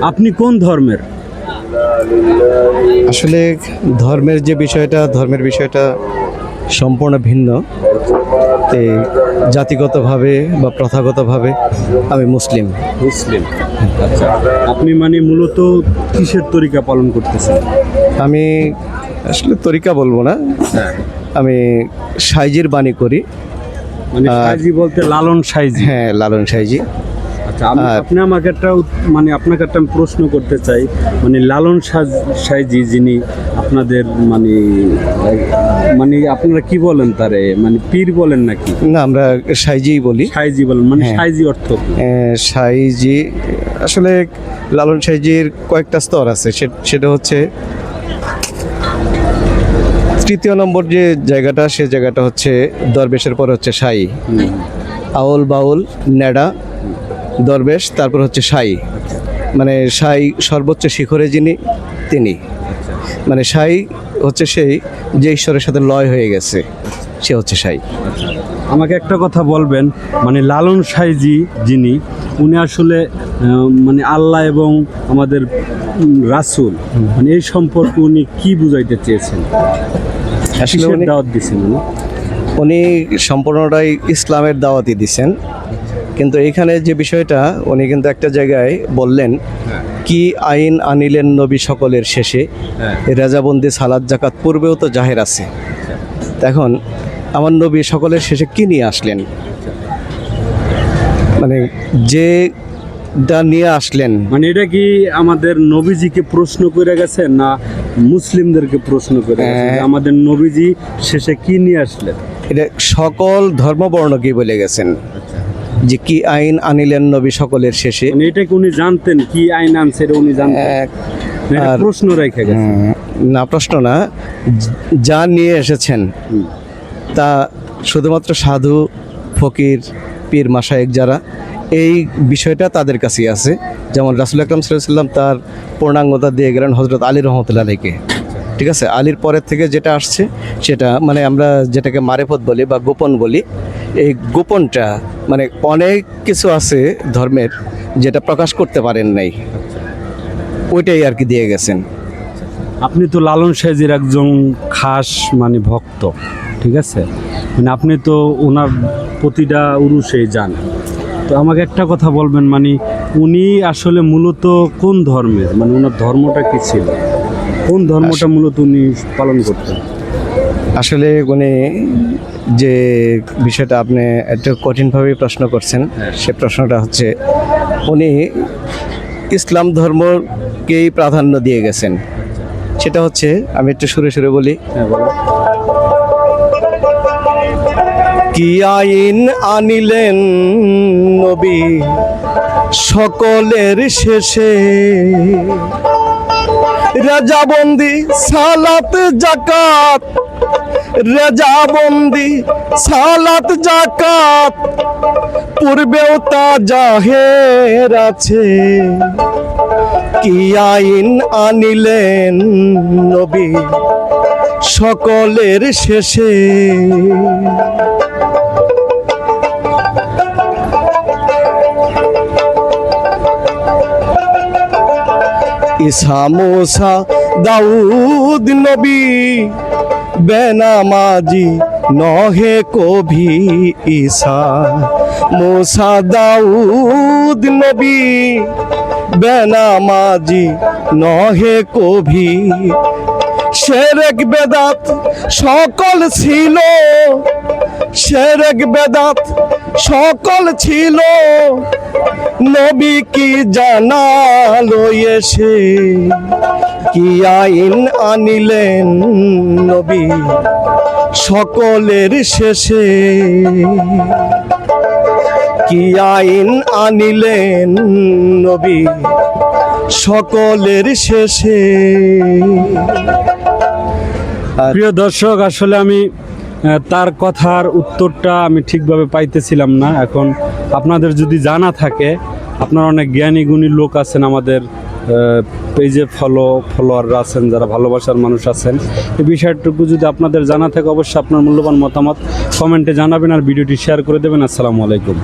আপনি কোন ধর্মের? আসলে ধর্মের বিষয়টা সম্পূর্ণ ভিন্ন। এই জাতিগতভাবে বা প্রথাগতভাবে আমি মুসলিম। মুসলিম। আচ্ছা, আপনি মানে মূলত কিসের তরিকা পালন করতেছেন? আমি আসলে তরিকা বলবো না, আমি সাইজির বাণী করি। মানে সাইজি বলতে লালন সাইজি? হ্যাঁ, লালন সাইজি। আচ্ছা, আপনি আমাকে মানে আপনাকে একটা আমি প্রশ্ন করতে চাই, মানে লালন সাইজি যিনি আপনাদের মানে মানে আপনারা কি বলেন তারে, মানে পীর বলেন নাকি? না, আমরা সাইজিই বলি। সাইজি বলেন, মানে হ্যাঁ। সাইজি অর্থ কি? সাইজি আসলে লালন সাইজির কয়েকটা স্তর আছে। সেটা হচ্ছে তৃতীয় নম্বর যে জায়গাটা, সে জায়গাটা হচ্ছে দরবেশের পর হচ্ছে সাই, আউল বাউল নেডা দরবেশ, তারপর হচ্ছে সাই। মানে সাই সর্বোচ্চ শিখরে যিনি, তিনি মানে সাই হচ্ছে সেই যে ঈশ্বরের সাথে লয় হয়ে গেছে, সে হচ্ছে সাই। আমাকে একটা কথা বলবেন, মানে লালন সাইজি যিনি, উনি আসলে মানে আল্লাহ এবং আমাদের রাসূল, মানে এই সম্পর্কে উনি কি বুঝাইতে চেয়েছেন? আসলে কিসের দাওয়াত দিছেন উনি? উনি সম্পূর্ণটাই ইসলামের দাওয়াতই দিছেন, কিন্তু এইখানে যে বিষয়টা উনি কিন্তু একটা জায়গায় বললেন, কি আইন আনিলেন নবী সকলের শেষে, রেজাবন্দি সালাত জাকাত পূর্বেও তো জাহের আছে। এখন আমার নবী সকলের শেষে কি নিয়ে আসলেন, মানে যেটা নিয়ে আসলেন, মানে এটা কি আমাদের নবীজিকে প্রশ্ন করে গেছেন না মুসলিমদেরকে প্রশ্ন করে গেছেন যে আমাদের নবীজি শেষে কি নিয়ে আসলেন? এটা সকল ধর্মবর্ণকেই বলে গেছেন যে কি আইন আনিলেন নবী সকলের শেষে। মানে এটা কি উনি জানতেন কি আইন আনছে, এটা উনি জানতেন? না, এটা প্রশ্ন রেখে গেছেন? না, প্রশ্ন না, যা নিয়ে এসেছেন তা শুধুমাত্র সাধু ফকির পীর মাশায়েখ যারা, এই বিষয়টা তাদের কাছেই আছে। যেমন রাসূল আকরাম সাল্লাল্লাহু আলাইহি ওয়াসাল্লাম তার পূর্ণাঙ্গতা দিয়ে গেলেন হযরত আলী রাহমাতুল্লাহ আলাইহিকে। ঠিক আছে, আলীর পরের থেকে যেটা আসছে সেটা মানে আমরা যেটাকে মারেফত বলি বা গোপন বলি, এই গোপনটা মানে অনেক কিছু আছে ধর্মের যেটা প্রকাশ করতে পারেন নাই, ওইটাই আর কি দিয়ে গেছেন। আপনি তো লালন সাইজির একজন খাস মানে ভক্ত, ঠিক আছে, মানে আপনি তো ওনার প্রতিটা উরুষেই যান। তো আমাকে একটা কথা বলবেন, মানে উনি আসলে মূলত কোন ধর্মের, মানে ওনার ধর্মটা কি ছিল, কোন ধর্মটা মূলত উনি পালন করতেন? আসলে উনি যে বিষয়টা আপনি একটু কঠিনভাবে প্রশ্ন করছেন, সে প্রশ্নটা হচ্ছে উনি ইসলাম ধর্মকেই প্রাধান্য দিয়ে গেছেন। সেটা হচ্ছে, আমি একটু সুরে সুরে বলি, কি আইন আনিলেন নবী সকলের শেষে, রেজাবন্দি সালাত জাকাত, রেজাবন্দি সালাত জাকাত পূর্বেও তা জাহের আছে, কি আইন আনিলেন নবী সকলের শেষে। ঈসা মুসা দাউদ নবী বেনামাজি নহে কভি, ঈসা মুসা দাউদ নবী বেনামাজি নহে কভি, শিরক বেদাত সকল ছিল, শিরক বেদাত সকল ছিল, নবী কি জানালো এসে, কি আইন আনিলেন নবী সকলের শেষে, কি আইন আনিলেন নবী সকলের শেষে। প্রিয় দর্শক, আসলে আমি তার কথার উত্তরটা আমি ঠিকভাবে পাইতেছিলাম না। এখন আপনাদের যদি জানা থাকে, আপনারা অনেক জ্ঞানী গুণী লোক আছেন আমাদের পেজে, ফলোয়াররা আছেন, যারা ভালোবাসার মানুষ আছেন, এই বিষয়টুকু যদি আপনাদের জানা থাকে অবশ্যই আপনার মূল্যবান মতামত কমেন্টে জানাবেন আর ভিডিওটি শেয়ার করে দেবেন। আসসালামু আলাইকুম।